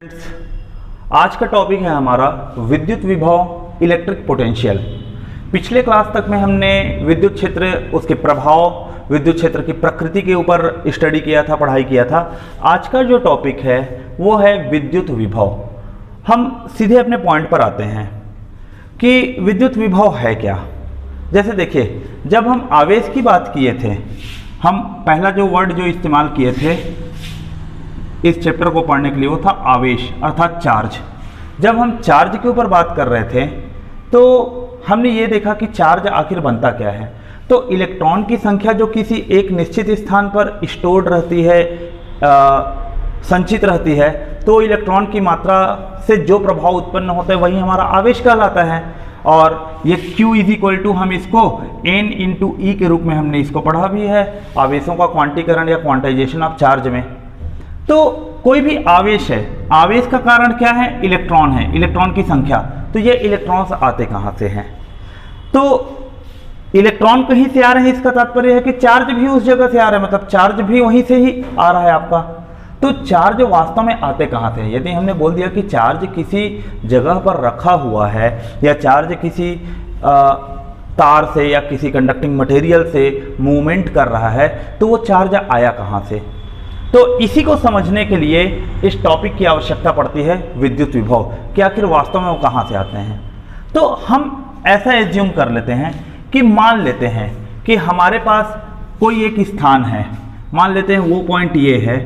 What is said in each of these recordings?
आज का टॉपिक है हमारा विद्युत विभव इलेक्ट्रिक पोटेंशियल। पिछले क्लास तक में हमने विद्युत क्षेत्र, उसके प्रभाव, विद्युत क्षेत्र की प्रकृति के ऊपर स्टडी किया था, पढ़ाई किया था। आज का जो टॉपिक है वो है विद्युत विभव। हम सीधे अपने पॉइंट पर आते हैं कि विद्युत विभव है क्या। जैसे देखिए, जब हम आवेश की बात किए थे, हम पहला जो वर्ड जो इस्तेमाल किए थे इस चैप्टर को पढ़ने के लिए वो था आवेश अर्थात चार्ज। जब हम चार्ज के ऊपर बात कर रहे थे तो हमने ये देखा कि चार्ज आखिर बनता क्या है। तो इलेक्ट्रॉन की संख्या जो किसी एक निश्चित स्थान पर स्टोर्ड रहती है, संचित रहती है, तो इलेक्ट्रॉन की मात्रा से जो प्रभाव उत्पन्न होता है वही हमारा आवेश कहलाता है। और ये Q इज इक्वल टू, हम इसको N इंटू E के रूप में हमने इसको पढ़ा भी है, आवेशों का क्वांटीकरण या क्वांटाइजेशन ऑफ चार्ज में। तो कोई भी आवेश है, आवेश का कारण क्या है? इलेक्ट्रॉन है, इलेक्ट्रॉन की संख्या। तो ये इलेक्ट्रॉन्स आते कहाँ से हैं? तो इलेक्ट्रॉन कहीं से आ रहे हैं, इसका तात्पर्य है कि चार्ज भी उस जगह से आ रहा है, मतलब चार्ज भी वहीं से ही आ रहा है आपका। तो चार्ज वास्तव में आते कहाँ से हैं? यदि हमने बोल दिया कि चार्ज किसी जगह पर रखा हुआ है या चार्ज किसी तार से या किसी कंडक्टिंग मटेरियल से मूवमेंट कर रहा है, तो वो चार्ज आया कहाँ से? तो इसी को समझने के लिए इस टॉपिक की आवश्यकता पड़ती है विद्युत विभव, कि आखिर वास्तव में वो कहाँ से आते हैं। तो हम ऐसा एज्यूम कर लेते हैं कि मान लेते हैं कि हमारे पास कोई एक स्थान है, मान लेते हैं वो पॉइंट ये है,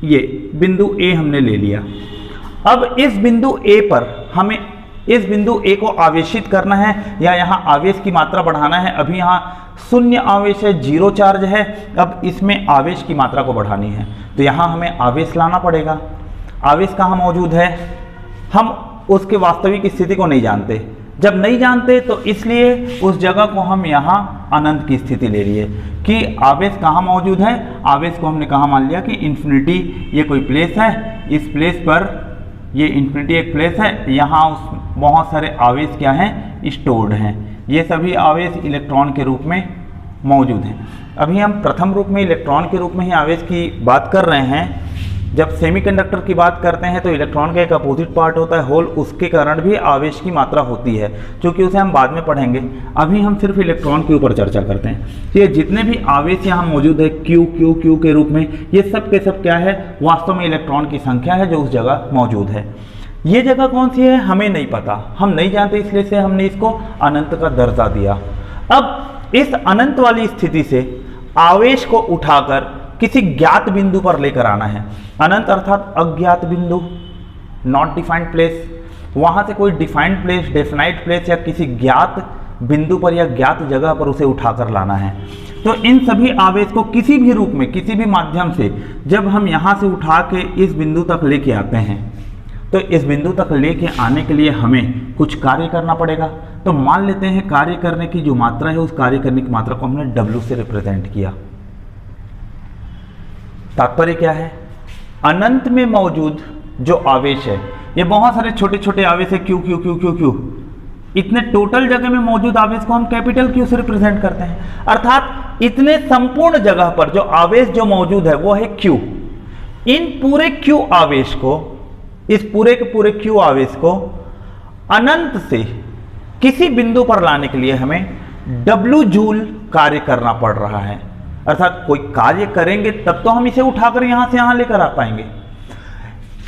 ये बिंदु ए हमने ले लिया। अब इस बिंदु ए पर हमें इस बिंदु ए को आवेशित करना है या यहाँ आवेश की मात्रा बढ़ाना है। अभी यहाँ शून्य आवेश है, जीरो चार्ज है, अब इसमें आवेश की मात्रा को बढ़ानी है। तो यहाँ हमें आवेश लाना पड़ेगा। आवेश कहाँ मौजूद है? हम उसके वास्तविक स्थिति को नहीं जानते। जब नहीं जानते तो इसलिए उस जगह को हम यहाँ अनंत की स्थिति ले लिए कि आवेश कहाँ मौजूद है। आवेश को हमने कहाँ मान लिया कि इन्फिनिटी ये कोई प्लेस है, इस प्लेस पर ये इन्फिनिटी एक प्लेस है, यहाँ उस बहुत सारे आवेश क्या हैं? स्टोर्ड हैं। ये सभी आवेश इलेक्ट्रॉन के रूप में मौजूद हैं। अभी हम प्रथम रूप में इलेक्ट्रॉन के रूप में ही आवेश की बात कर रहे हैं। जब सेमीकंडक्टर की बात करते हैं तो इलेक्ट्रॉन का एक अपोजिट पार्ट होता है होल, उसके कारण भी आवेश की मात्रा होती है, क्योंकि उसे हम बाद में पढ़ेंगे। अभी हम सिर्फ इलेक्ट्रॉन के ऊपर चर्चा करते हैं। ये जितने भी आवेश यहाँ मौजूद है Q Q Q के रूप में, ये सब के सब क्या है? वास्तव में इलेक्ट्रॉन की संख्या है जो उस जगह मौजूद है। ये जगह कौन सी है हमें नहीं पता, हम नहीं जानते, इसलिए से हमने इसको अनंत का दर्जा दिया। अब इस अनंत वाली स्थिति से आवेश को उठाकर किसी ज्ञात बिंदु पर लेकर आना है। अनंत अर्थात अज्ञात बिंदु, नॉट डिफाइंड प्लेस। वहां से कोई डिफाइंड प्लेस, डेफिनाइट प्लेस या किसी ज्ञात बिंदु पर या ज्ञात जगह पर उसे उठाकर लाना है। तो इन सभी आवेश को किसी भी रूप में, किसी भी माध्यम से जब हम यहां से उठा के इस बिंदु तक लेके आते हैं, तो इस बिंदु तक लेके आने के लिए हमें कुछ कार्य करना पड़ेगा। तो मान लेते हैं कार्य करने की जो मात्रा है, उस कार्य करने की मात्रा को हमने W से रिप्रेजेंट किया। तात्पर्य क्या है? अनंत में मौजूद जो आवेश है, ये बहुत सारे छोटे छोटे आवेश है, Q Q Q Q Q, इतने टोटल जगह में मौजूद आवेश को हम कैपिटल Q से रिप्रेजेंट करते हैं। अर्थात इतने संपूर्ण जगह पर जो आवेश जो मौजूद है वो है Q। इन पूरे Q आवेश को, इस पूरे के पूरे Q आवेश को अनंत से किसी बिंदु पर लाने के लिए हमें W जूल कार्य करना पड़ रहा है। अर्थात कोई कार्य करेंगे तब तो हम इसे उठाकर यहां से यहां लेकर आ पाएंगे।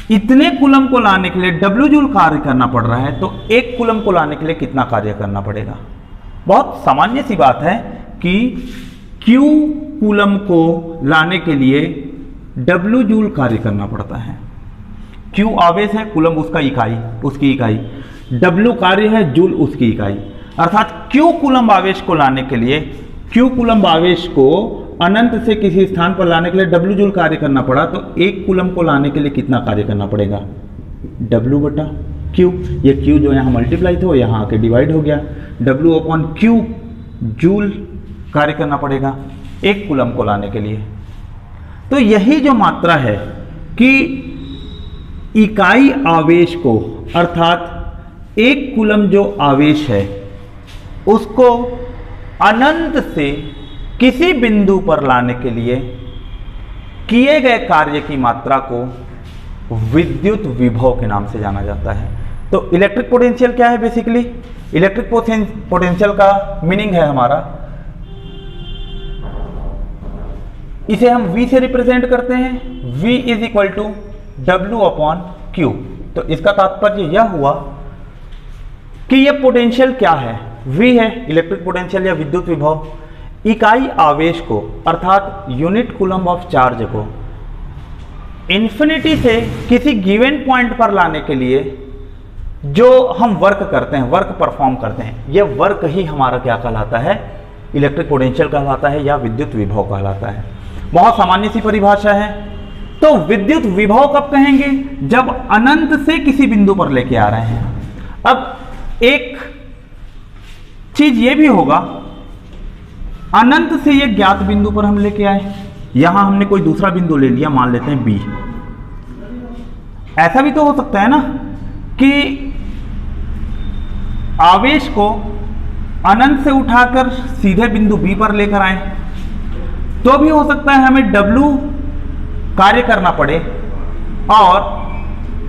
इतने कूलम को लाने के लिए W जूल कार्य करना पड़ रहा है, तो एक कूलम को लाने के लिए कितना कार्य करना पड़ेगा? बहुत सामान्य सी बात है कि Q कूलम को लाने के लिए W जूल कार्य करना पड़ता है। Q आवेश है, कूलम उसका इकाई, उसकी इकाई, W कार्य है, जूल उसकी इकाई। अर्थात Q कूलम आवेश को लाने के लिए, Q कूलम आवेश को अनंत से किसी स्थान पर लाने के लिए W जूल कार्य करना पड़ा, तो एक कूलम को लाने के लिए कितना कार्य करना पड़ेगा? W बटा Q। ये Q जो यहाँ मल्टीप्लाई था वो यहाँ आके डिवाइड हो गया, W अपॉन Q जूल कार्य करना पड़ेगा एक कूलम को लाने के लिए। तो यही जो मात्रा है कि इकाई आवेश को, अर्थात एक कूलम जो आवेश है उसको अनंत से किसी बिंदु पर लाने के लिए किए गए कार्य की मात्रा को विद्युत विभव के नाम से जाना जाता है। तो इलेक्ट्रिक पोटेंशियल क्या है? बेसिकली इलेक्ट्रिक पोटेंशियल का मीनिंग है हमारा, इसे हम V से रिप्रेजेंट करते हैं, V is equal to W upon Q। तो इसका तात्पर्य यह हुआ कि यह पोटेंशियल क्या है? V है इलेक्ट्रिक पोटेंशियल या विद्युत विभव, इकाई आवेश को अर्थात यूनिट कूलम ऑफ चार्ज को इन्फिनिटी से किसी गिवन पॉइंट पर लाने के लिए जो हम वर्क करते हैं, वर्क परफॉर्म करते हैं, यह वर्क ही हमारा क्या कहलाता है? इलेक्ट्रिक पोटेंशियल कहलाता है या विद्युत विभव कहलाता है। बहुत सामान्य सी परिभाषा है। तो विद्युत विभव कब कहेंगे? जब अनंत से किसी बिंदु पर लेके आ रहे हैं। अब एक चीज यह भी होगा, अनंत से ये ज्ञात बिंदु पर हम लेके आए, यहां हमने कोई दूसरा बिंदु ले लिया, मान लेते हैं B। ऐसा भी तो हो सकता है ना कि आवेश को अनंत से उठाकर सीधे बिंदु B पर लेकर आए, तो भी हो सकता है हमें W कार्य करना पड़े और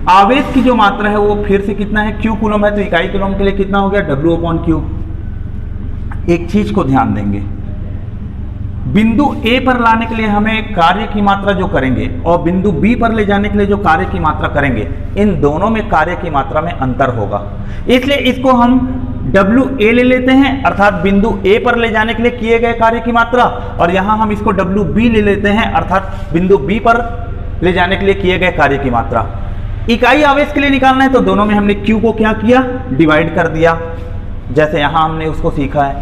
आवेश की जो मात्रा है वो फिर से कितना है? Q कूलम है, तो इकाई कूलम के लिए कितना हो गया? W upon Q। एक चीज को ध्यान देंगे, बिंदु A पर लाने के लिए हमें कार्य की मात्रा जो करेंगे और बिंदु B पर ले जाने के लिए जो कार्य की मात्रा करेंगे, इन दोनों में कार्य की मात्रा में अंतर होगा। इसलिए इसको हम WA ले लेते हैं, अर्थात बिंदु A पर ले जाने के लिए किए गए कार्य की मात्रा, और यहां हम इसको WB ले लेते हैं, अर्थात बिंदु B पर ले जाने के लिए किए गए कार्य की मात्रा। इकाई आवेश के लिए निकालना है तो दोनों में हमने Q को क्या किया? डिवाइड कर दिया, जैसे यहां हमने उसको सीखा है।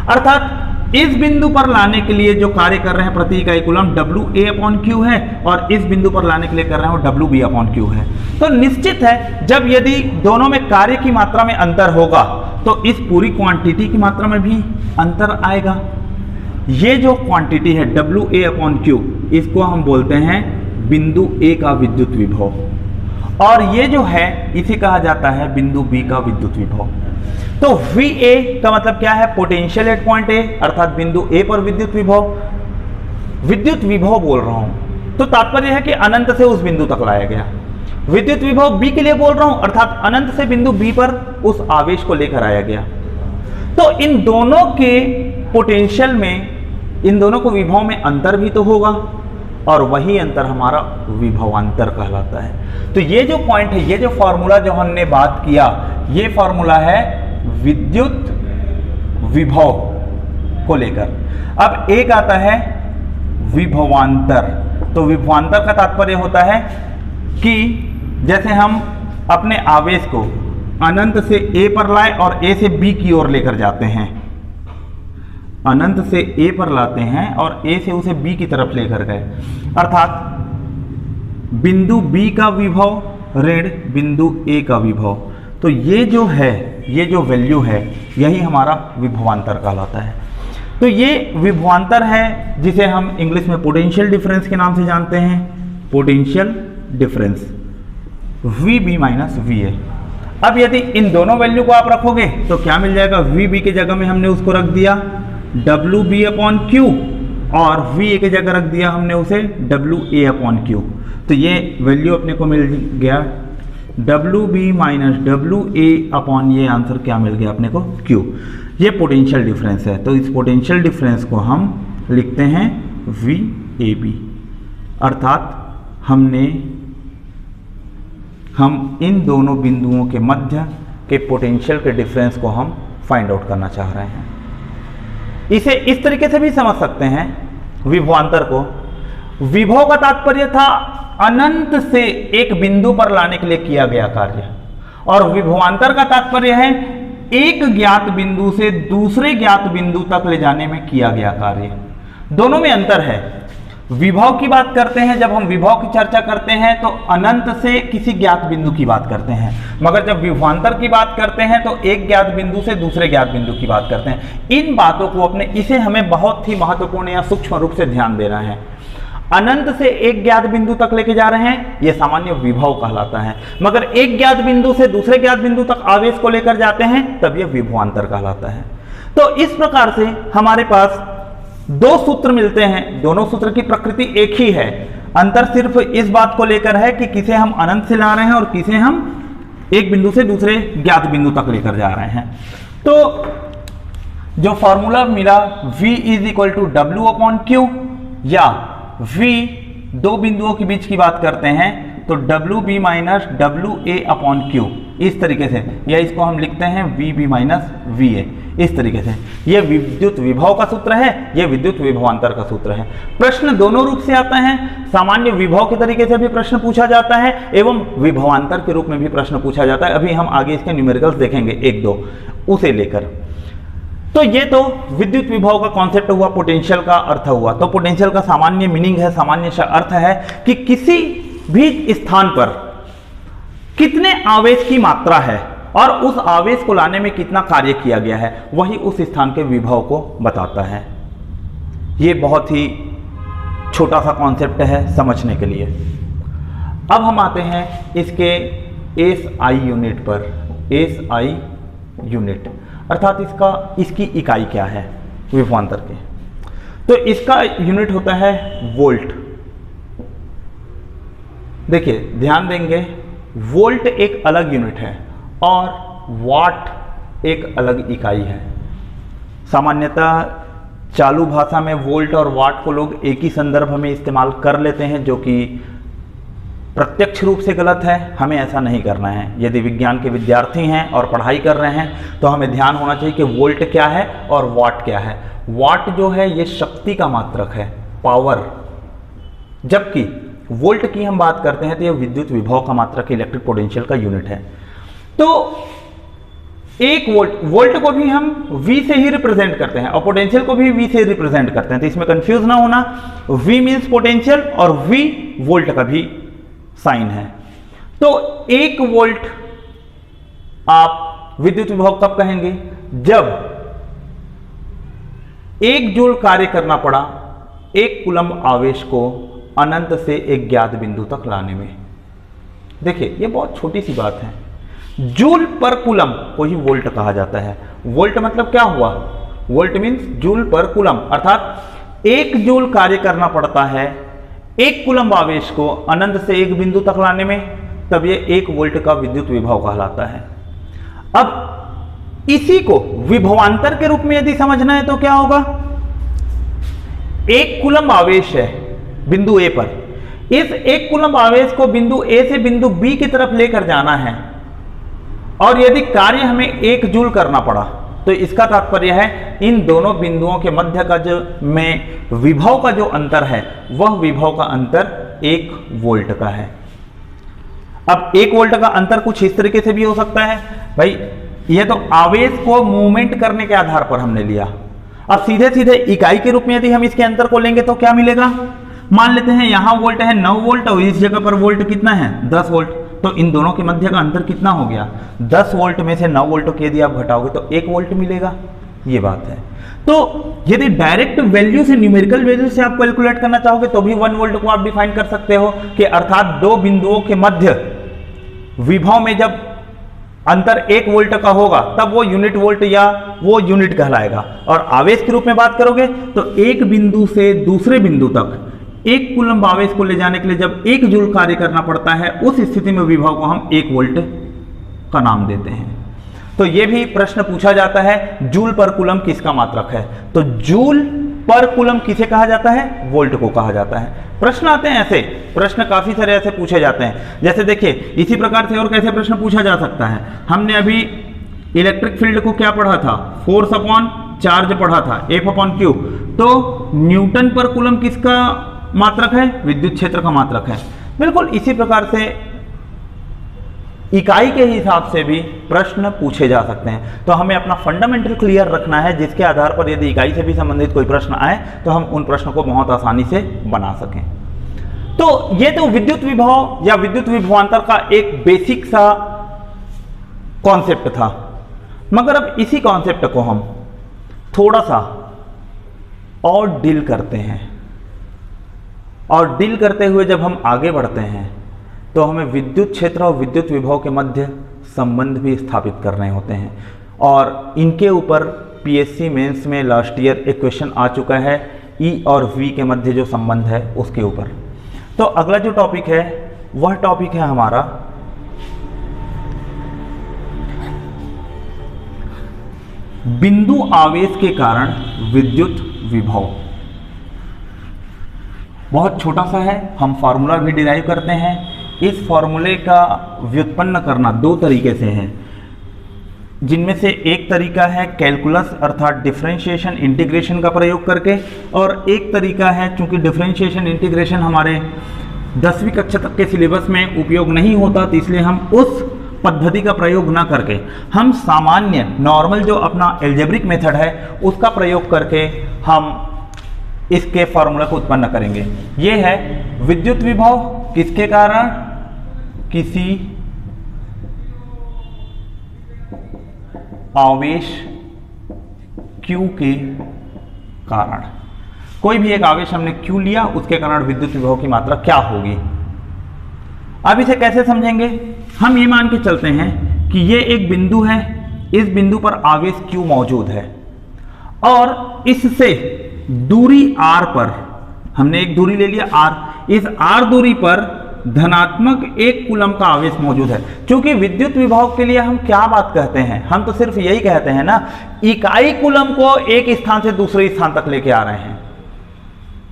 अर्थात इस बिंदु पर लाने के लिए जो कार्य कर रहे हैं प्रति इकाई कूलम WA अपॉन Q है, और इस बिंदु पर लाने के लिए कर रहे हैं वो WB अपॉन Q है। तो निश्चित है जब यदि दोनों में कार्य की मात्रा में अंतर होगा तो इस पूरी क्वांटिटी की मात्रा में भी अंतर आएगा। ये जो क्वांटिटी है WA अपॉन Q, इसको हम बोलते हैं बिंदु A का विद्युत विभव, और ये जो है इसे कहा जाता है बिंदु B का विद्युत विभव। तो VA का मतलब क्या है? पोटेंशियल एट पॉइंट A, अर्थात बिंदु A पर विद्युत विभव। विद्युत विभव बोल रहा हूं तो तात्पर्य है कि अनंत से उस बिंदु तक लाया गया। विद्युत विभव B के लिए बोल रहा हूं, अर्थात अनंत से बिंदु B पर उस आवेश को लेकर आया गया। तो इन दोनों के पोटेंशियल में, इन दोनों को विभव में अंतर भी तो होगा, और वही अंतर हमारा विभवांतर कहलाता है। तो ये जो पॉइंट है, ये जो फॉर्मूला जो हमने बात किया, ये फॉर्मूला है विद्युत विभव को लेकर। अब एक आता है विभवांतर। तो विभवांतर का तात्पर्य होता है कि जैसे हम अपने आवेश को अनंत से A पर लाए और A से B की ओर लेकर जाते हैं, अनंत से A पर लाते हैं और A से उसे B की तरफ लेकर गए, अर्थात बिंदु B का विभव ऋण बिंदु A का विभव। तो ये जो है, ये जो वैल्यू है, यही हमारा विभवांतर कहलाता है। तो ये विभवांतर है जिसे हम इंग्लिश में पोटेंशियल डिफरेंस के नाम से जानते हैं, potential difference VB minus VA। अब यदि इन दोनों वैल्यू को आप रखोगे तो क्या मिल जाएगा? VB की जगह में हमने उसको रख दिया WB अपॉन Q, और VA की जगह रख दिया हमने उसे WA अपॉन Q। तो ये वैल्यू अपने को मिल गया WB माइनस WA अपॉन, ये आंसर क्या मिल गया अपने को? Q। ये पोटेंशियल डिफरेंस है। तो इस पोटेंशियल डिफरेंस को हम लिखते हैं VAB, अर्थात हम इन दोनों बिंदुओं के मध्य के पोटेंशियल के डिफरेंस को हम फाइंड आउट करना चाह रहे हैं। इसे इस तरीके से भी समझ सकते हैं विभवांतर को। विभव का तात्पर्य था अनंत से एक बिंदु पर लाने के लिए किया गया कार्य, और विभवांतर का तात्पर्य है एक ज्ञात बिंदु से दूसरे ज्ञात बिंदु तक ले जाने में किया गया कार्य। दोनों में अंतर है। विभव की बात करते हैं, जब हम विभव की चर्चा करते हैं तो अनंत से किसी ज्ञात बिंदु की बात करते हैं, मगर जब विभवांतर की बात करते हैं तो एक ज्ञात बिंदु से दूसरे ज्ञात बिंदु की बात करते हैं। इन बातों को अपने, इसे हमें बहुत ही महत्वपूर्ण या सूक्ष्म रूप से ध्यान देना है। अनंत से एक ज्ञात बिंदु तक लेके जा रहे हैं, यह सामान्य विभव कहलाता है, मगर एक ज्ञात बिंदु से दूसरे ज्ञात बिंदु तक आवेश को लेकर जाते हैं तब यह विभवांतर कहलाता है। तो इस प्रकार से हमारे पास दो सूत्र मिलते हैं, दोनों सूत्र की प्रकृति एक ही है। अंतर सिर्फ इस बात को लेकर है कि किसे हम अनंत से ला रहे हैं और किसे हम एक बिंदु से दूसरे ज्ञात बिंदु तक लेकर जा रहे हैं। तो जो फॉर्मूला मिला v is equal to W upon Q, या v दो बिंदुओं के बीच की बात करते हैं तो W B minus W A upon Q, इस तरीके से, या इसको हम लिखते हैं V B minus V A, इस तरीके से। यह विद्युत विभव का सूत्र है, यह विद्युत विभवांतर का सूत्र है। प्रश्न दोनों रूप से आता है, सामान्य विभव के तरीके से भी प्रश्न पूछा जाता है एवं विभवांतर के रूप में भी प्रश्न पूछा जाता है। अभी हम आगे इसके न्यूमेरिकल्स देखेंगे एक दो उसे लेकर। तो ये तो विद्युत विभव का कॉन्सेप्ट हुआ, पोटेंशियल का अर्थ हुआ। तो पोटेंशियल का सामान्य मीनिंग है, सामान्य अर्थ है कि किसी भी स्थान पर कितने आवेश की मात्रा है और उस आवेश को लाने में कितना कार्य किया गया है, वही उस स्थान के विभव को बताता है। ये बहुत ही छोटा सा कॉन्सेप्ट है समझने के लिए। अब हम आते हैं इसके एसआई यूनिट पर। एसआई यूनिट अर्थात इसकी इकाई क्या है विभवांतर के। तो इसका यूनिट होता है वोल्ट। देखिए ध्यान देंगे, वोल्ट एक अलग यूनिट है और वाट एक अलग इकाई है। सामान्यतः चालू भाषा में वोल्ट और वाट को लोग एक ही संदर्भ में इस्तेमाल कर लेते हैं, जो कि प्रत्यक्ष रूप से गलत है। हमें ऐसा नहीं करना है। यदि विज्ञान के विद्यार्थी हैं और पढ़ाई कर रहे हैं तो हमें ध्यान होना चाहिए कि वोल्ट क्या है और वाट क्या है। वाट जो है ये शक्ति का मात्रक है, पावर, जबकि वोल्ट की हम बात करते हैं तो यह विद्युत विभव का मात्रक, इलेक्ट्रिक पोटेंशियल का यूनिट है। तो एक वोल्ट को भी हम V से ही रिप्रेजेंट करते हैं और पोटेंशियल को भी V से रिप्रेजेंट करते हैं, तो इसमें कंफ्यूज ना होना। V मीन्स पोटेंशियल और V वोल्ट का भी साइन है। तो 1 वोल्ट आप विद्युत विभव कब कहेंगे, जब 1 जूल कार्य करना पड़ा 1 कूलम्ब आवेश को अनंत से एक ज्ञात बिंदु तक लाने में। देखिए ये बहुत छोटी सी बात है। जूल पर कूलम्ब को ही वोल्ट कहा जाता है। वोल्ट मतलब क्या हुआ, वोल्ट मीन्स जूल पर कूलम्ब, अर्थात 1 जूल कार्य करना पड़ता है 1 कूलम्ब आवेश को अनंत से एक बिंदु तक लाने में, तब ये 1 वोल्ट का विद्युत विभव कहलाता है। अब इसी को विभवांतर के रूप में यदि समझना है तो क्या होगा, 1 कूलम्ब आवेश है बिंदु ए पर, इस 1 कूलम्ब आवेश को बिंदु ए से बिंदु बी की तरफ लेकर जाना है और यदि कार्य हमें 1 जूल करना पड़ा तो इसका तात्पर्य है इन दोनों बिंदुओं के मध्य का जो में विभव का जो अंतर है वह विभव का अंतर 1 वोल्ट का है। अब 1 वोल्ट का अंतर कुछ इस तरीके से भी हो सकता है भाई, यह तो आवेश को मूवमेंट करने के आधार पर हमने लिया। अब सीधे सीधे इकाई के रूप में यदि हम इसके अंतर को लेंगे तो क्या मिलेगा, मान लेते हैं यहां वोल्ट है 9 वोल्ट और इस जगह पर वोल्ट कितना है 10 वोल्ट, तो इन दोनों के मध्य का अंतर कितना हो गया, 10 वोल्ट में से 9 वोल्ट को यदि आप घटाओगे तो 1 वोल्ट मिलेगा। ये बात है। तो यदि डायरेक्ट वैल्यू से, न्यूमेरिकल वैल्यू से आप कैलकुलेट करना चाहोगे तो भी 1 वोल्ट को आप डिफाइन कर सकते हो कि अर्थात 2 बिंदुओं के मध्य विभव में जब अंतर 1 वोल्ट का होगा तब वो यूनिट वोल्ट या वो यूनिट कहलाएगा। और आवेश के रूप में बात करोगे तो एक बिंदु से दूसरे बिंदु तक 1 कूलम्ब आवेश को ले जाने के लिए जब 1 जूल कार्य करना पड़ता है, उस स्थिति में विभव को हम 1 वोल्ट का नाम देते हैं। तो यह भी प्रश्न पूछा जाता है जूल पर कूलम्ब किसका मात्रक है, तो जूल पर कूलम्ब किसे कहा जाता है, वोल्ट को कहा जाता है। प्रश्न आते हैं ऐसे, प्रश्न काफी सारे ऐसे पूछे जाते हैं। जैसे देखिए इसी प्रकार से और कैसे प्रश्न पूछा जा सकता है, हमने अभी इलेक्ट्रिक फील्ड को क्या पढ़ा था, फोर्स अपॉन चार्ज पढ़ा था, F अपॉन Q। तो न्यूटन पर कूलम्ब किसका मात्रक है, विद्युत क्षेत्र का मात्रक है। बिल्कुल इसी प्रकार से इकाई के हिसाब से भी प्रश्न पूछे जा सकते हैं। तो हमें अपना फंडामेंटल क्लियर रखना है, जिसके आधार पर यदि इकाई से भी संबंधित कोई प्रश्न आए तो हम उन प्रश्नों को बहुत आसानी से बना सकें। तो ये तो विद्युत विभव या विद्युत विभवांतर का एक बेसिक सा कॉन्सेप्ट था, मगर अब इसी कॉन्सेप्ट को हम थोड़ा सा और डील करते हैं। और डील करते हुए जब हम आगे बढ़ते हैं तो हमें विद्युत क्षेत्र और विद्युत विभव के मध्य संबंध भी स्थापित करने होते हैं, और इनके ऊपर पीएससी मेंस में लास्ट ईयर एक क्वेश्चन आ चुका है, ई और वी के मध्य जो संबंध है उसके ऊपर। तो अगला जो टॉपिक है वह टॉपिक है हमारा बिंदु आवेश के कारण विद्युत विभव। बहुत छोटा सा है, हम फार्मूला भी डिराइव करते हैं। इस फार्मूले का व्युत्पन्न करना दो तरीके से है, जिनमें से एक तरीका है कैलकुलस अर्थात डिफरेंशिएशन इंटीग्रेशन का प्रयोग करके, और एक तरीका है, चूंकि डिफरेंशिएशन इंटीग्रेशन हमारे 10वीं कक्षा तक के सिलेबस में उपयोग नहीं होता, तो इसलिए हम उस पद्धति का प्रयोग ना करके हम सामान्य नॉर्मल जो अपना एल्जेब्रिक मेथड है उसका प्रयोग करके हम इसके फॉर्मूला को उत्पन्न करेंगे। ये है विद्युत विभव किसके कारण, किसी आवेश Q के कारण। कोई भी एक आवेश हमने Q लिया, उसके कारण विद्युत विभव की मात्रा क्या होगी। अब इसे कैसे समझेंगे, हम ये मान के चलते हैं कि ये एक बिंदु है, इस बिंदु पर आवेश Q मौजूद है और इससे दूरी r पर हमने एक दूरी ले लिया r, इस r दूरी पर धनात्मक 1 कूलम का आवेश मौजूद है। क्योंकि विद्युत विभव के लिए हम क्या बात कहते हैं, हम तो सिर्फ यही कहते हैं ना, इकाई कूलम को एक स्थान से दूसरे स्थान तक लेके आ रहे हैं।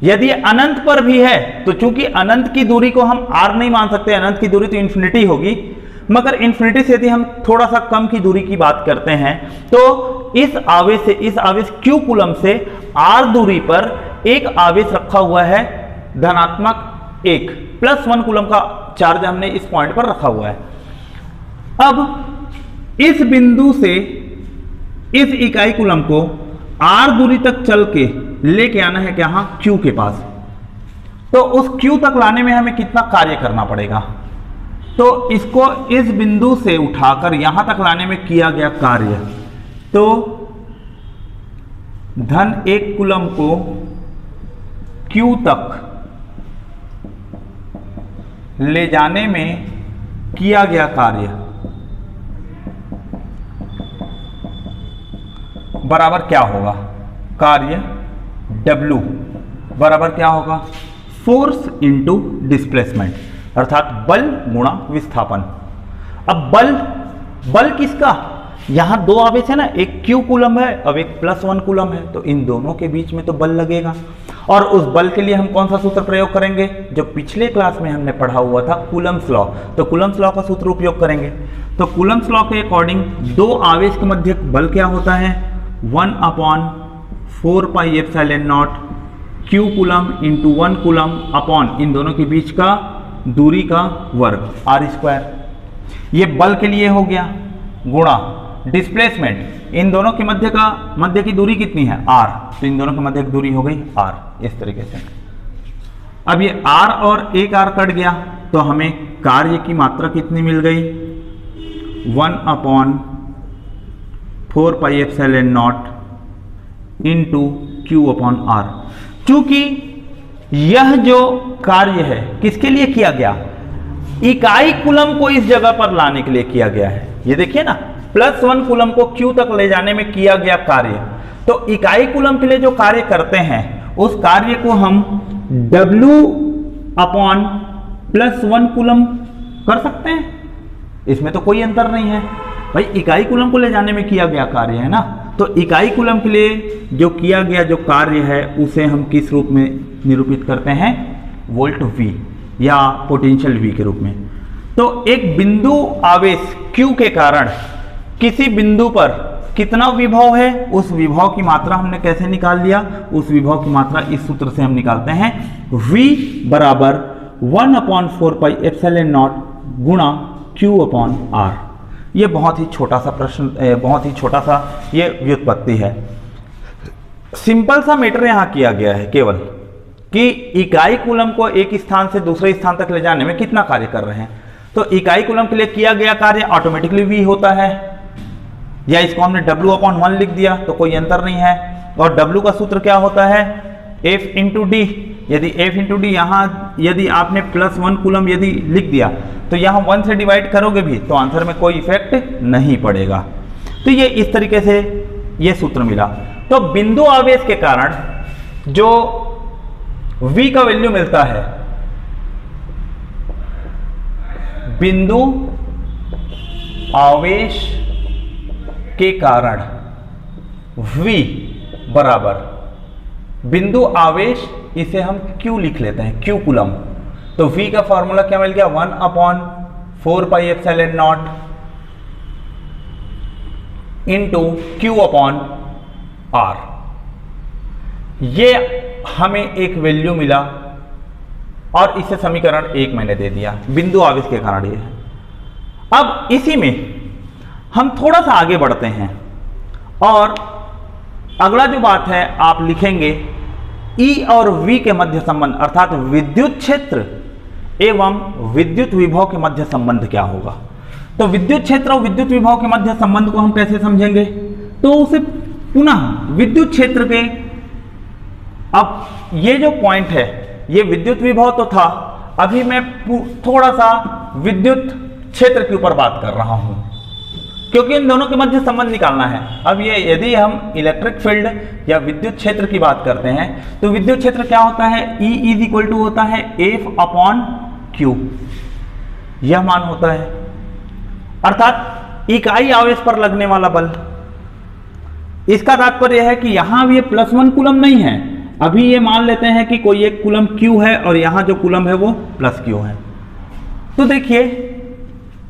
यदि अनंत पर भी है तो चूंकि अनंत की दूरी को हम r नहीं मान सकते, अनंत की दूरी तो इन्फिनिटी होगी, मगर इन्फिनिटी से यदि हम थोड़ा सा कम की दूरी की बात करते हैं तो इस आवेश Q कूलम से r दूरी पर एक आवेश रखा हुआ है धनात्मक 1 +1 कूलम का चार्ज हमने इस पॉइंट पर रखा हुआ है। अब इस बिंदु से इस इकाई कूलम को r दूरी तक चल के लेके आना है क्या, Q के पास। तो उस Q तक लाने में हमें कितना कार्य करना पड़ेगा, तो इसको इस बिंदु से उठाकर यहां तक लाने में किया गया कार्य, तो (1 कूलम को Q तक ले जाने में किया गया कार्य बराबर क्या होगा, कार्य W बराबर क्या होगा, फोर्स इंटू डिस्प्लेसमेंट, अर्थात बल गुणा विस्थापन। अब बल किसका, यहां दो आवेश है ना, एक Q कूलम है अब एक +1 कूलम है, तो इन दोनों के बीच में तो बल लगेगा। और उस बल के लिए हम कौन सा सूत्र प्रयोग करेंगे, जो पिछले क्लास में हमने पढ़ा हुआ था, कूलम्स लॉ। तो कूलम्स लॉ का सूत्र उपयोग करेंगे। तो कूलम्स लॉ के अकॉर्डिंग दो आवेश के मध्य बल क्या होता है, 1/4πε0 Q coulomb into 1 coulomb upon इन दोनों के बीच का दूरी का वर्ग r²। ये बल के लिए हो गया, गुणा डिस्प्लेसमेंट, इन दोनों के मध्य की दूरी कितनी है, r, तो इन दोनों के मध्य की दूरी हो गई r, इस तरीके से। अब ये r और एक r कट गया तो हमें कार्य की मात्रा कितनी मिल गई, 1/4πε0 इंटू Q/r। चूंकि यह जो कार्य है किसके लिए किया गया, इकाई कूलम को इस जगह पर लाने के लिए किया गया है। ये देखिए ना, +1 कूलम को Q तक ले जाने में किया गया कार्य, तो इकाई कूलम के लिए जो कार्य करते हैं उस कार्य को हम W/+1 कूलम कर सकते हैं, इसमें तो कोई अंतर नहीं है भाई, इकाई कूलम को ले जाने में किया गया कार्य है ना। तो इकाई कूलम के लिए जो किया गया जो कार्य है उसे हम किस रूप में निरूपित करते हैं, वोल्ट V या पोटेंशियल V के रूप में। तो एक बिंदु आवेश Q के कारण किसी बिंदु पर कितना विभव है, उस विभव की मात्रा हमने कैसे निकाल लिया, उस विभव की मात्रा इस सूत्र से हम निकालते हैं, V बराबर 1/4πε0 गुणा Q/r। ये बहुत ही छोटा सा प्रश्न, बहुत ही छोटा सा ये व्युत्पत्ति है। सिंपल सा मैटर यहां किया गया है केवल कि इकाई कूलम को एक स्थान से दूसरे स्थान तक ले जाने में कितना कार्य कर रहे हैं। तो इकाई कूलम के लिए किया गया कार्य ऑटोमेटिकली V होता है, या इसको हमने W/1 लिख दिया तो कोई अंतर नहीं है। और W का सूत्र क्या होता है, F इंटू डी। यदि F इंटू डी यहाँ यदि आपने +1 कूलम यदि लिख दिया तो यहाँ 1 से डिवाइड करोगे भी तो आंसर में कोई इफेक्ट नहीं पड़ेगा। तो ये इस तरीके से ये सूत्र मिला। तो बिंदु आवेश के कारण जो V का वैल्यू मिलता है बिंदु आवेश के कारण V बराबर बिंदु आवेश, इसे हम Q लिख लेते हैं, Q कूलम। तो V का फॉर्मूला क्या मिल गया, 1/4πε0 इंटू Q/R। ये हमें एक वैल्यू मिला और इसे समीकरण 1 मैंने दे दिया, बिंदु आवेश के कारण ये है। अब इसी में हम थोड़ा सा आगे बढ़ते हैं और अगला जो बात है आप लिखेंगे E और V के मध्य संबंध, अर्थात विद्युत क्षेत्र एवं विद्युत विभव के मध्य संबंध क्या होगा। तो विद्युत क्षेत्र और विद्युत विभव के मध्य संबंध को हम कैसे समझेंगे, तो उसे पुनः विद्युत क्षेत्र के, अब ये जो पॉइंट है ये विद्युत विभव तो था, अभी मैं थोड़ा सा विद्युत क्षेत्र के ऊपर बात कर रहा हूं क्योंकि इन दोनों के मध्य संबंध निकालना है। अब ये यदि हम इलेक्ट्रिक फील्ड या विद्युत क्षेत्र की बात करते हैं तो विद्युत क्षेत्र क्या होता है, E इज इक्वल टू होता है F/Q, यह मान होता है, अर्थात इकाई आवेश पर लगने वाला बल। इसका तात्पर्य है कि यहां भी +1 कूलम नहीं है, अभी ये मान लेते हैं कि कोई एक कूलम Q है और यहां जो कूलम है वो +Q है। तो देखिए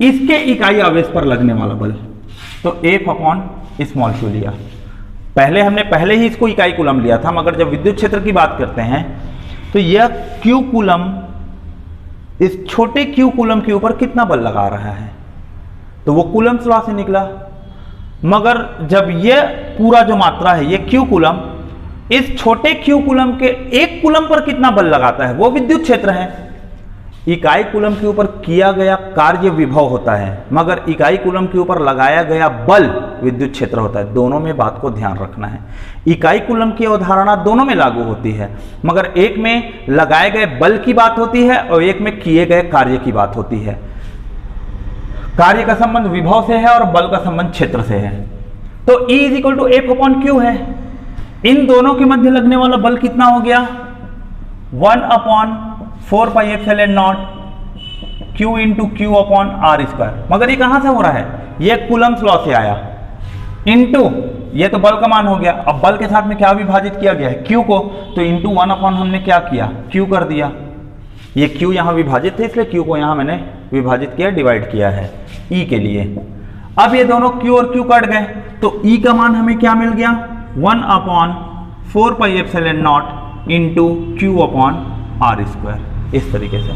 इसके इकाई आवेश पर लगने वाला बल, तो F/q लिया। हमने पहले ही इसको इकाई कूलम लिया था, मगर जब विद्युत क्षेत्र की बात करते हैं तो यह Q कूलम इस छोटे Q कूलम के ऊपर कितना बल लगा रहा है, तो वो कूलम्स लॉ से निकला। मगर जब यह पूरा जो मात्रा है ये Q कूलम इस छोटे Q कूलम के एक कूलम पर कितना बल लगाता है, वो विद्युत क्षेत्र है। इकाई कूलम के ऊपर किया गया कार्य विभव होता है, मगर इकाई कूलम के ऊपर लगाया गया बल विद्युत क्षेत्र होता है। दोनों में बात को ध्यान रखना है। इकाई कूलम की अवधारणा दोनों में लागू होती है, मगर एक में लगाए गए बल की बात होती है और एक में किए गए कार्य की बात होती है। कार्य का संबंध विभव से है और बल का संबंध क्षेत्र से है। तो E is equal to F/Q है। इन दोनों के मध्य लगने वाला बल कितना हो गया, 1/4πε0 Q इंटू Q/R²। मगर ये कहां से हो रहा है, ये कूलम्स लॉ से आया, इंटू ये तो बल का मान हो गया। अब बल के साथ में क्या विभाजित किया गया है, Q को, तो इंटू 1/ हमने क्या किया, Q कर दिया। ये Q यहां विभाजित थे इसलिए Q को यहां मैंने विभाजित किया, डिवाइड किया है E के लिए। अब ये दोनों Q और Q कट गए तो E का मान हमें क्या मिल गया, 1/4πε0 इंटू Q/R²। इस तरीके से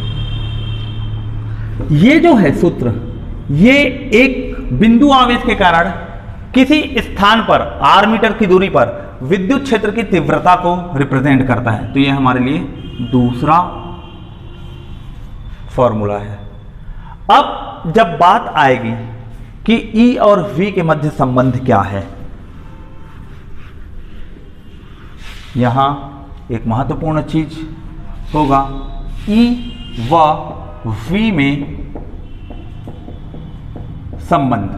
ये जो है सूत्र, ये एक बिंदु आवेश के कारण किसी स्थान पर r मीटर की दूरी पर विद्युत क्षेत्र की तीव्रता को रिप्रेजेंट करता है। तो ये हमारे लिए दूसरा फॉर्मूला है। अब जब बात आएगी कि E और V के मध्य संबंध क्या है, यहां एक महत्वपूर्ण चीज होगा, E व V में संबंध।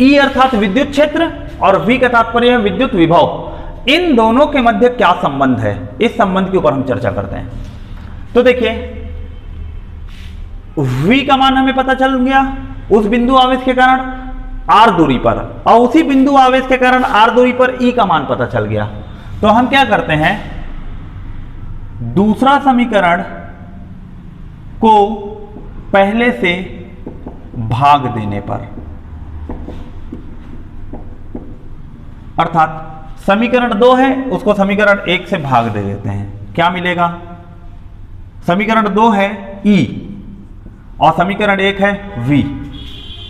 E अर्थात विद्युत क्षेत्र और V का तात्पर्य है विद्युत विभव। इन दोनों के मध्य क्या संबंध है, इस संबंध के ऊपर हम चर्चा करते हैं। तो देखिए V का मान हमें पता चल गया उस बिंदु आवेश के कारण R दूरी पर, और उसी बिंदु आवेश के कारण R दूरी पर E का मान पता चल गया। तो हम क्या करते हैं, दूसरा समीकरण को पहले से भाग देने पर, अर्थात समीकरण 2 है उसको समीकरण 1 से भाग दे देते हैं। क्या मिलेगा, समीकरण 2 है E और समीकरण 1 है V।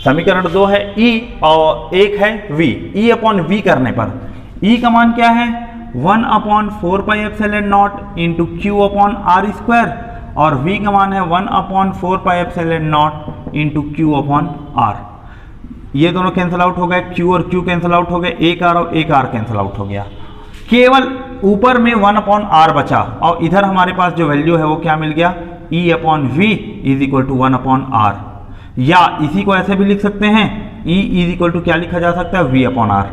समीकरण 2 है E और 1 है V। E/V करने पर E का मान क्या है, 1/4πε0 इंटू Q/R² और V का मान है 1/4πε0 इंटू Q/R। ये दोनों कैंसिल आउट हो गए, Q और Q कैंसिल आउट हो गए, एक R और एक R कैंसिल आउट हो गया, केवल ऊपर में 1/R बचा और इधर हमारे पास जो वैल्यू है वो क्या मिल गया, E/V is equal to 1/R। या इसी को ऐसे भी लिख सकते हैं, E इज इक्वल टू क्या लिखा जा सकता है, V/R।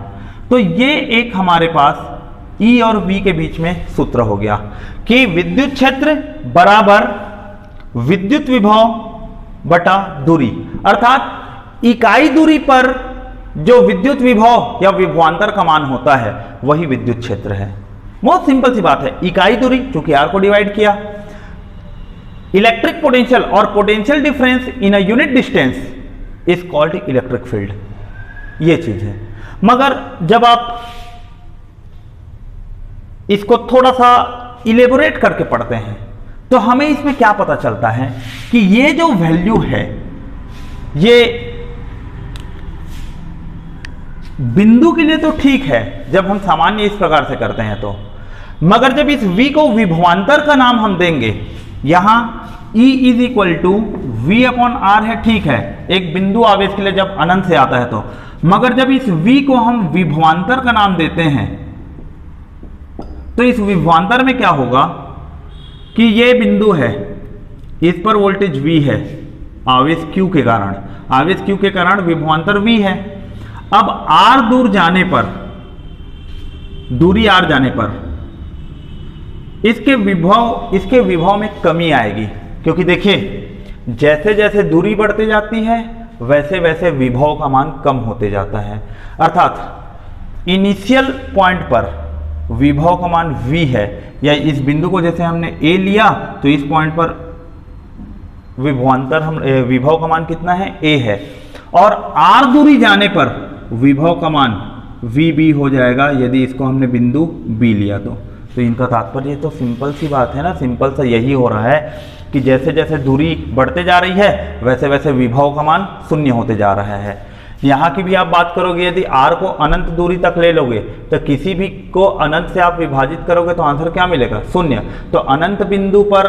तो ये एक हमारे पास E और V के बीच में सूत्र हो गया कि विद्युत क्षेत्र बराबर विद्युत विभव बटा दूरी, अर्थात इकाई दूरी पर जो विद्युत विभव या विभवांतर का मान होता है वही विद्युत क्षेत्र है। बहुत सिंपल सी बात है, इकाई दूरी चूंकि r को डिवाइड किया, इलेक्ट्रिक पोटेंशियल और potential difference in a unit distance is called electric field, ये चीज है। मगर जब आप इसको थोड़ा सा इलेबोरेट करके पढ़ते हैं तो हमें इसमें क्या पता चलता है कि ये जो वैल्यू है ये बिंदु के लिए तो ठीक है जब हम सामान्य इस प्रकार से करते हैं तो, मगर जब इस v को विभवांतर का नाम हम देंगे, यहां E is equal to V upon R है, ठीक है, एक बिंदु आवेश के लिए जब अनंत से आता है तो, मगर जब इस v को हम विभवांतर का नाम देते हैं तो इस विभवांतर में क्या होगा कि ये बिंदु है, इस पर वोल्टेज v है आवेश q के कारण, आवेश q के कारण विभवांतर v है। अब r दूर जाने पर, दूरी r जाने पर इसके विभव में कमी आएगी, क्योंकि देखिए जैसे जैसे दूरी बढ़ती जाती है वैसे वैसे विभव का मान कम होते जाता है। अर्थात इनिशियल पॉइंट पर विभव का मान v है, या इस बिंदु को जैसे हमने a लिया तो इस पॉइंट पर विभव का मान कितना है, a है, और r दूरी जाने पर विभव का मान vb हो जाएगा यदि इसको हमने बिंदु b लिया तो इनका तात्पर्य तो सिंपल सी बात है ना, सिंपल सा यही हो रहा है कि जैसे जैसे दूरी बढ़ते जा रही है वैसे वैसे विभव का मान शून्य होते जा रहा है। यहाँ की भी आप बात करोगे, यदि r को अनंत दूरी तक ले लोगे तो किसी भी को अनंत से आप विभाजित करोगे तो आंसर क्या मिलेगा, शून्य। तो अनंत बिंदु पर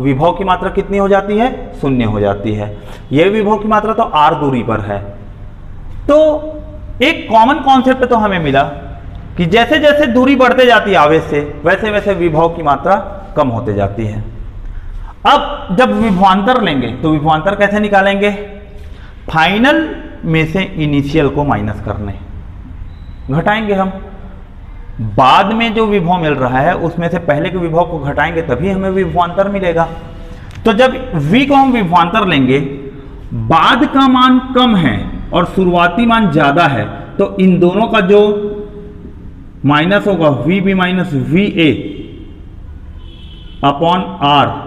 विभव की मात्रा कितनी हो जाती है, शून्य हो जाती है। यह विभव की मात्रा तो r दूरी पर है। तो एक कॉमन कॉन्सेप्ट तो हमें मिला कि जैसे जैसे दूरी बढ़ते जाती है आवेश से वैसे वैसे विभव की मात्रा कम होते जाती है। अब जब विभवांतर लेंगे तो विभवांतर कैसे निकालेंगे, फाइनल में से इनिशियल को माइनस करने, घटाएंगे हम, बाद में जो विभव मिल रहा है उसमें से पहले के विभव को घटाएंगे तभी हमें विभवांतर मिलेगा। तो जब v को हम विभवांतर लेंगे, बाद का मान कम है और शुरुआती मान ज्यादा है, तो इन दोनों का जो माइनस होगा vb minus va upon r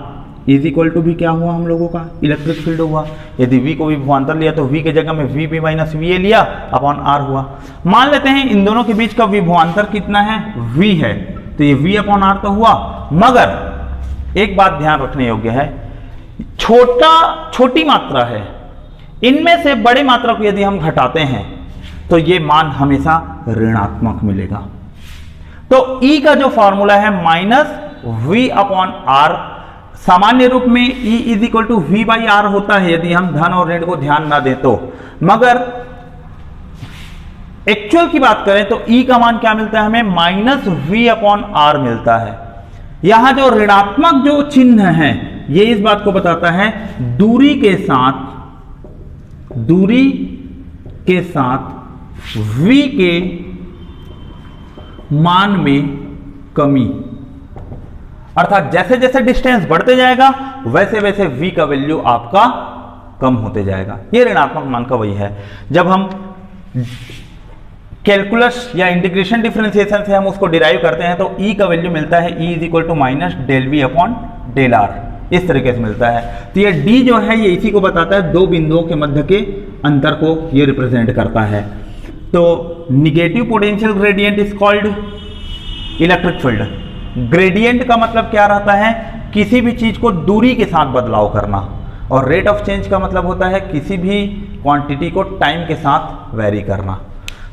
is equal to भी क्या हुआ हम लोगों का, इलेक्ट्रिक फील्ड हुआ। यदि v को विभवांतर लिया तो v के जगह में vb माइनस va लिया अपॉन r हुआ। मान लेते हैं इन दोनों के बीच का विभवांतर कितना है, v है, तो ये v अपॉन r तो हुआ। मगर एक बात ध्यान रखने योग्य है, छोटी मात्रा है, इनमें से बड़े मात्रा को यदि हम घटाते हैं तो ये मान हमेशा ऋणात्मक मिलेगा। तो E का जो फॉर्मूला है माइनस v अपॉन r, सामान्य रूप में E is equal to v by R होता है यदि हम धन और ऋण को ध्यान ना दें तो, मगर एक्चुअल की बात करें तो E का मान क्या मिलता है हमें, माइनस v अपॉन आर मिलता है। यहां जो ऋणात्मक जो चिन्ह है ये इस बात को बताता है दूरी के साथ v के मान में कमी, अर्थात जैसे जैसे डिस्टेंस बढ़ते जाएगा वैसे वैसे v का वैल्यू आपका कम होते जाएगा। ये ऋणात्मक मान का वही है। जब हम कैलकुलस या इंटीग्रेशन डिफरेंशिएशन से हम उसको डिराइव करते हैं तो E का वैल्यू मिलता है E is equal to minus del V upon del R, इस तरीके से मिलता है। तो ये D जो है ये इसी को बताता है, दो बिंदुओं के मध्य के अंतर को ये रिप्रेजेंट करता है। तो negative potential gradient is called electric field. Gradient का मतलब क्या रहता है, किसी भी चीज को दूरी के साथ बदलाव करना, और रेट ऑफ चेंज का मतलब होता है किसी भी क्वांटिटी को टाइम के साथ वेरी करना।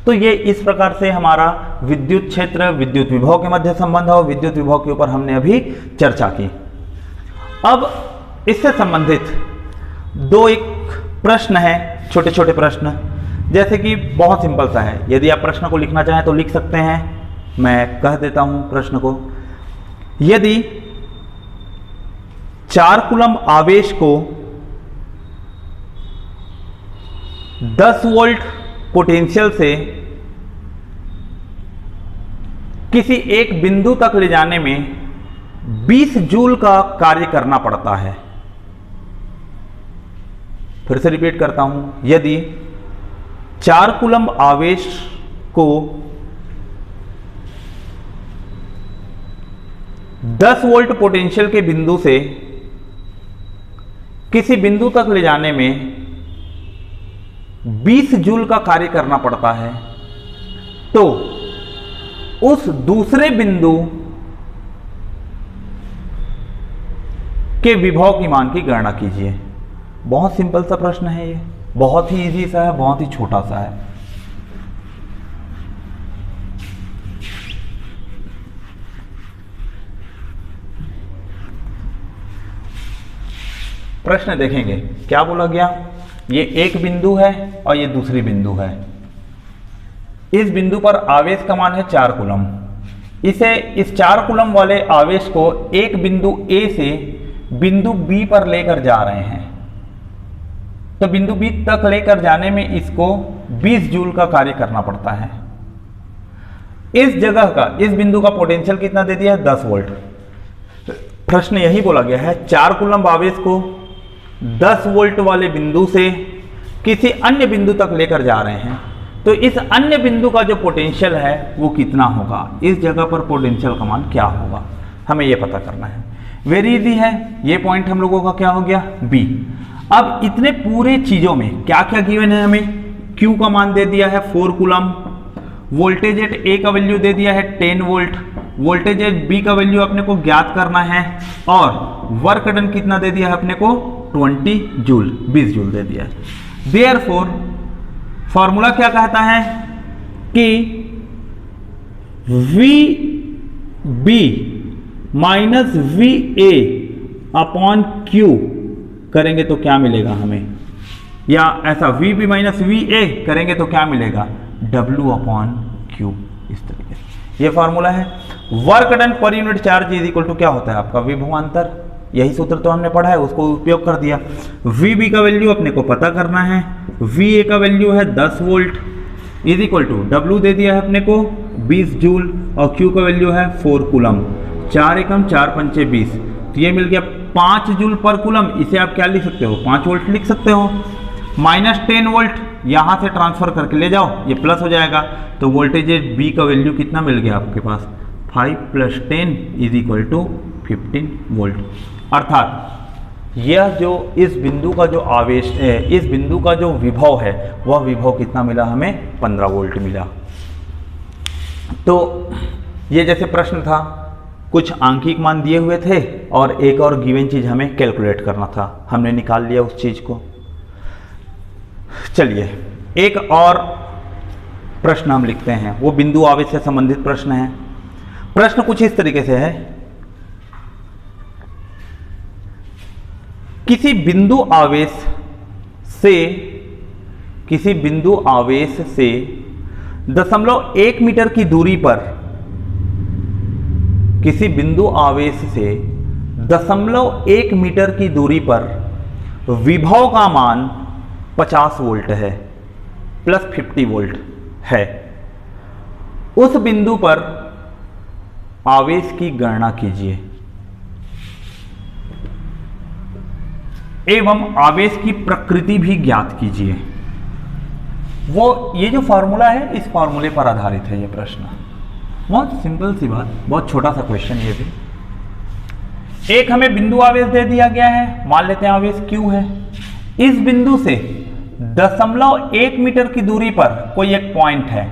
तो ये इस प्रकार से हमारा विद्युत क्षेत्र विद्युत विभव के मध्य संबंध और विद्युत विभव के ऊपर हमने अभी चर्चा की। अब इससे संबंधित दो एक प्रश्न है, छोटे छोटे प्रश्न, जैसे कि बहुत सिंपल सा है। यदि आप प्रश्न को लिखना चाहें तो लिख सकते हैं, मैं कह देता हूं प्रश्न को। यदि 4 कूलम आवेश को 10 वोल्ट पोटेंशियल से किसी एक बिंदु तक ले जाने में 20 जूल का कार्य करना पड़ता है, फिर से रिपीट करता हूं, यदि 4 कूलम्ब आवेश को 10 वोल्ट पोटेंशियल के बिंदु से किसी बिंदु तक ले जाने में 20 जूल का कार्य करना पड़ता है, तो उस दूसरे बिंदु के विभव की मान की गणना कीजिए। बहुत सिंपल सा प्रश्न है ये, बहुत ही इजी सा है, बहुत ही छोटा सा है। प्रश्न देखेंगे क्या बोला गया। ये एक बिंदु है और ये दूसरी बिंदु है। इस बिंदु पर आवेश का मान है 4 कूलम्ब। इस 4 कूलम्ब वाले आवेश को एक बिंदु A से बिंदु B पर लेकर जा रहे हैं, तो बिंदु B तक लेकर जाने में इसको 20 जूल का कार्य करना पड़ता है। इस जगह का, इस बिंदु का पोटेंशियल कितना दे दिया है? 10 वोल्ट। प्रश्न यही बोला गया है, 4 कूलम्ब आवेश को 10 वोल्ट वाले बिंदु से किसी अन्य बिंदु तक लेकर जा रहे हैं, तो इस अन्य बिंदु का जो पोटेंशियल है वो कितना होगा, इस जगह पर पोटेंशियल का मान क्या होगा, हमें ये पता करना है। वेरी इजी है, ये पॉइंट हम लोगों का क्या हो गया? बी। अब इतने पूरे चीजों में क्या क्या गिवन है, हमें Q का मान दे दिया है 4 कूलम्ब, वोल्टेज एट A का वैल्यू दे दिया है 10 वोल्ट, वोल्टेज एट B का वैल्यू अपने को ज्ञात करना है, और वर्क डन कितना दे दिया है अपने को? 20 जूल, 20 जूल दे दिया है। देयरफॉर फॉर्मूला क्या कहता है कि VB minus VA upon Q करेंगे तो क्या मिलेगा हमें, या ऐसा VB माइनस VA करेंगे तो क्या मिलेगा? W upon Q। इस तरीके से ये फॉर्मूला है। वर्क डन पर unit charge is equal to क्या होता है आपका? विभवांतर। यही सूत्र तो हमने पढ़ा है, उसको उपयोग कर दिया। VB का वैल्यू अपने को पता करना है, VA का वैल्यू है 10 volt is equal to W दे दिया है अपने को 20 जूल, और Q का वैल्यू है 4 कूलम्ब। 4 एकम 4 पंचे 20, तो ये मिल गया 5 जूल पर कूलम्ब। इसे आप क्या लिख सकते हो? 5 वोल्ट लिख सकते हो। माइनस 10 वोल्ट यहां से ट्रांसफर करके ले जाओ, ये प्लस हो जाएगा, तो वोल्टेज B का वैल्यू कितना मिल गया आपके पास? 5 + 10 इज इक्वल टू 15 वोल्ट। अर्थात यह जो इस बिंदु का जो आवेश है, इस बिंदु का जो विभव है, वह विभव कितना मिला हमें? 15 वोल्ट मिला। तो ये जैसे प्रश्न था, कुछ आंकिक मान दिए हुए थे और एक और गिवन चीज हमें कैलकुलेट करना था, हमने निकाल लिया उस चीज को। चलिए एक और प्रश्न हम लिखते हैं, वो बिंदु आवेश से संबंधित प्रश्न है। प्रश्न कुछ इस तरीके से है, किसी बिंदु आवेश से 0.1 मीटर की दूरी पर, किसी बिंदु आवेश से 0.1 मीटर की दूरी पर विभव का मान 50 वोल्ट है प्लस 50 वोल्ट है। उस बिंदु पर आवेश की गणना कीजिए एवं आवेश की प्रकृति भी ज्ञात कीजिए। ये जो फॉर्मूला है, इस फॉर्मूले पर आधारित है ये प्रश्न। बहुत सिंपल सी बात, बहुत छोटा सा क्वेश्चन ये भी। एक हमें बिंदु आवेश दे दिया गया है, मान लेते हैं आवेश Q है। इस बिंदु से 0.1 मीटर की दूरी पर कोई एक पॉइंट है,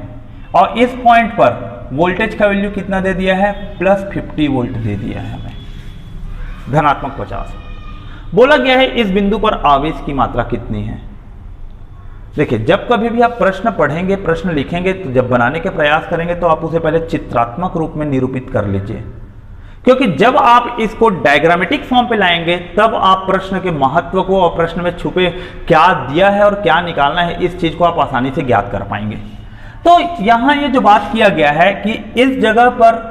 और इस पॉइंट पर वोल्टेज का वैल्यू कितना दे दिया है? प्लस 50 वोल्ट दे दिया है हमें, धनात्मक 50। बोला गया है इस बिंदु पर आवेश की मात्रा कितनी है। देखिए, जब कभी भी आप प्रश्न पढ़ेंगे, प्रश्न लिखेंगे, तो जब बनाने के प्रयास करेंगे तो आप उसे पहले चित्रात्मक रूप में निरूपित कर लीजिए, क्योंकि जब आप इसको डायग्रामेटिक फॉर्म पे लाएंगे तब आप प्रश्न के महत्व को और प्रश्न में छुपे क्या दिया है और क्या निकालना है, इस चीज को आप आसानी से ज्ञात कर पाएंगे। तो यहां ये जो बात किया गया है कि इस जगह पर,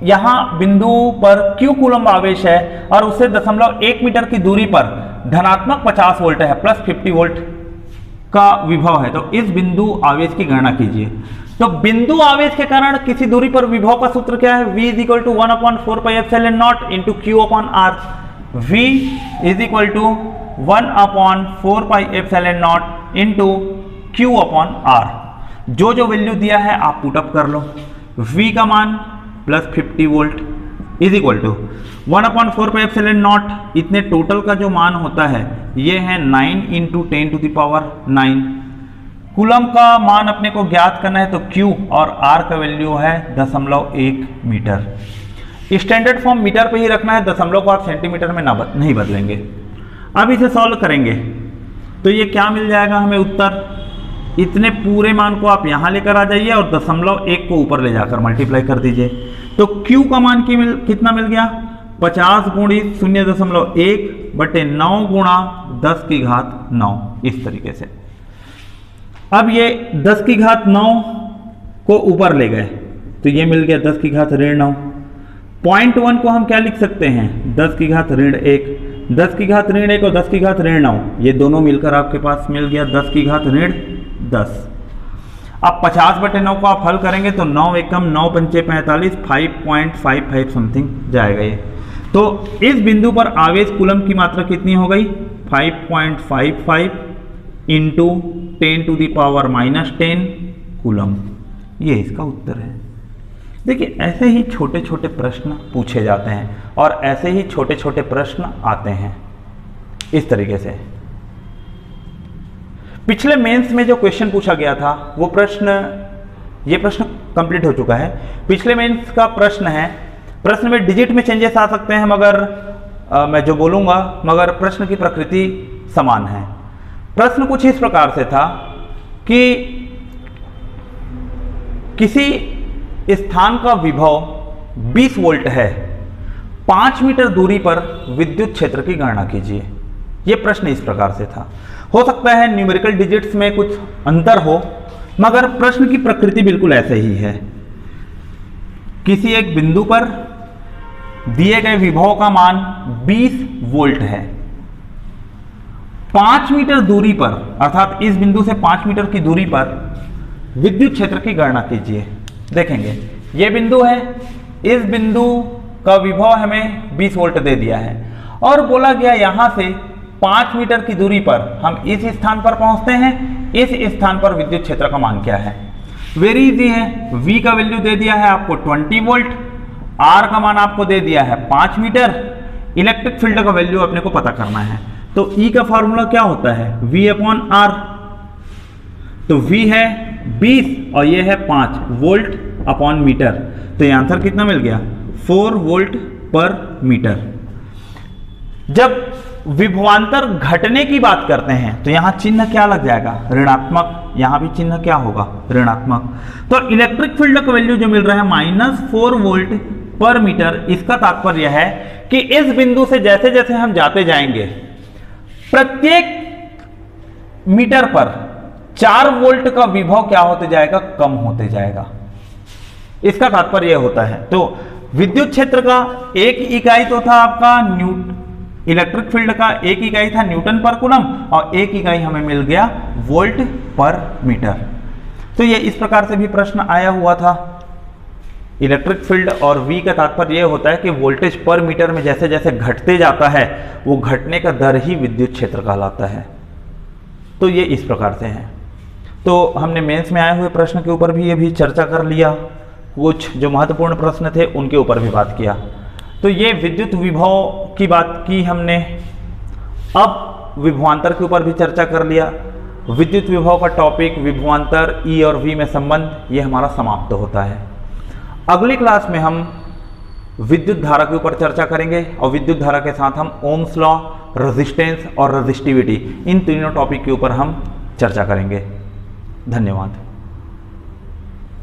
यहां बिंदु पर Q कूलम्ब आवेश है और उससे 0.1 मीटर की दूरी पर धनात्मक 50 वोल्ट है, प्लस 50 वोल्ट का विभव है। तो इस बिंदु आवेश की गणना कीजिए। तो बिंदु आवेश के कारण किसी दूरी पर विभव का सूत्र क्या है? V = 1/4πε0 × Q/R। V = 1/4πε0 into Q/R। जो वैल्यू दिया है आप पुटअप कर लो। V का मान plus 50 volt is equal to 1/4πε0, इतने टोटल का जो मान होता है ये है 9 इंटू 10⁹9। कूलम का मान अपने को ज्ञात करना है तो Q और R का वैल्यू है 0.1 मीटर। स्टैंडर्ड फॉर्म मीटर पे ही रखना है, दशमलव को आप सेंटीमीटर में नहीं बदलेंगे। अब इसे सॉल्व करेंगे तो ये क्या मिल जाएगा हमें उत्तर, इतने पूरे मान को आप यहाँ लेकर आ जाइए और 0.1 को ऊपर ले जाकर मल्टीप्लाई कर दीजिए। तो Q का मान कितना मिल गया, 50 गुणित 0.1/9 गुणा 10⁹9, इस तरीके से। अब ये 10⁹9 को ऊपर ले गए तो ये मिल गया 10⁻9। पॉइंट 1 को हम क्या लिख सकते हैं, 10⁻1, 10⁻1 और 10⁻9, ये दोनों मिलकर आपके पास मिल गया 10⁻10। अब 50/9 को आप हल करेंगे तो 9 एकम 9 पंचे 45, 5.55 समथिंग जाएगा ये। तो इस बिंदु पर आवेश कूलम की मात्रा कितनी हो गई, 5.55 इंटू 10⁻⁻10 कूलम, ये इसका उत्तर है। देखिए ऐसे ही छोटे छोटे प्रश्न पूछे जाते हैं और ऐसे ही छोटे छोटे प्रश्न आते हैं इस तरीके से। पिछले मेंस में जो क्वेश्चन पूछा गया था वो ये प्रश्न कंप्लीट हो चुका है। पिछले मेंस का प्रश्न है, प्रश्न में डिजिट में चेंजेस आ सकते हैं मगर मैं जो बोलूंगा मगर प्रश्न की प्रकृति समान है। प्रश्न कुछ इस प्रकार से था कि किसी स्थान का विभव 20 वोल्ट है, 5 मीटर दूरी पर विद्युत क्षेत्र की गणना कीजिए। यह प्रश्न इस प्रकार से था। हो सकता है न्यूमेरिकल डिजिट्स में कुछ अंतर हो मगर प्रश्न की प्रकृति बिल्कुल ऐसे ही है। किसी एक बिंदु पर दिए गए विभव का मान 20 वोल्ट है, 5 मीटर दूरी पर अर्थात इस बिंदु से 5 मीटर की दूरी पर विद्युत क्षेत्र की गणना कीजिए। देखेंगे ये बिंदु है, इस बिंदु का विभव हमें 20 वोल्ट दे दिया है और बोला गया यहां से 5 मीटर की दूरी पर हम इस स्थान पर पहुंचते हैं, इस स्थान पर विद्युत क्षेत्र का मान क्या है। वेरी इजी है, V का वैल्यू दे दिया है आपको 20 वोल्ट, R का मान आपको दे दिया है 5 मीटर, इलेक्ट्रिक फील्ड का वैल्यू अपने को पता करना है। तो E का फॉर्मूला क्या होता है, V/R। तो V है 20 और ये है 5 वोल्ट अपॉन मीटर, तो ये आंसर कितना मिल गया, 4 वोल्ट पर मीटर। जब विभवांतर घटने की बात करते हैं तो यहां चिन्ह क्या लग जाएगा, ऋणात्मक, यहां भी चिन्ह क्या होगा, ऋणात्मक। तो इलेक्ट्रिक फील्ड का वैल्यू जो मिल रहा है -4 वोल्ट पर मीटर, इसका तात्पर्य है कि इस बिंदु से जैसे जैसे हम जाते जाएंगे प्रत्येक मीटर पर 4 वोल्ट का विभव क्या होते जाएगा, कम होते जाएगा। इसका तात्पर्य यह होता है। तो विद्युत क्षेत्र का एक इकाई तो था आपका इलेक्ट्रिक फील्ड का एक इकाई था न्यूटन पर कूलम और एक इकाई हमें मिल गया वोल्ट पर मीटर। तो ये इस प्रकार से भी प्रश्न आया हुआ था। इलेक्ट्रिक फील्ड और V का तात्पर्य यह होता है कि वोल्टेज पर मीटर में जैसे जैसे घटते जाता है वो घटने का दर ही विद्युत क्षेत्र कहलाता है। तो ये इस प्रकार से है। तो हमने मेंस में आए हुए प्रश्न के ऊपर भी ये भी चर्चा कर लिया, कुछ जो महत्वपूर्ण प्रश्न थे उनके ऊपर भी बात किया। तो ये विद्युत विभव की बात की हमने। अब विभवांतर के ऊपर भी चर्चा कर लिया। विद्युत विभव का टॉपिक विभवांतर, E और V में संबंध, ये हमारा समाप्त होता है। अगली क्लास में हम विद्युत धारा के ऊपर चर्चा करेंगे और विद्युत धारा के साथ हम ओम्स लॉ, रेजिस्टेंस और रेजिस्टिविटी, इन तीनों टॉपिक के ऊपर हम चर्चा करेंगे। धन्यवाद।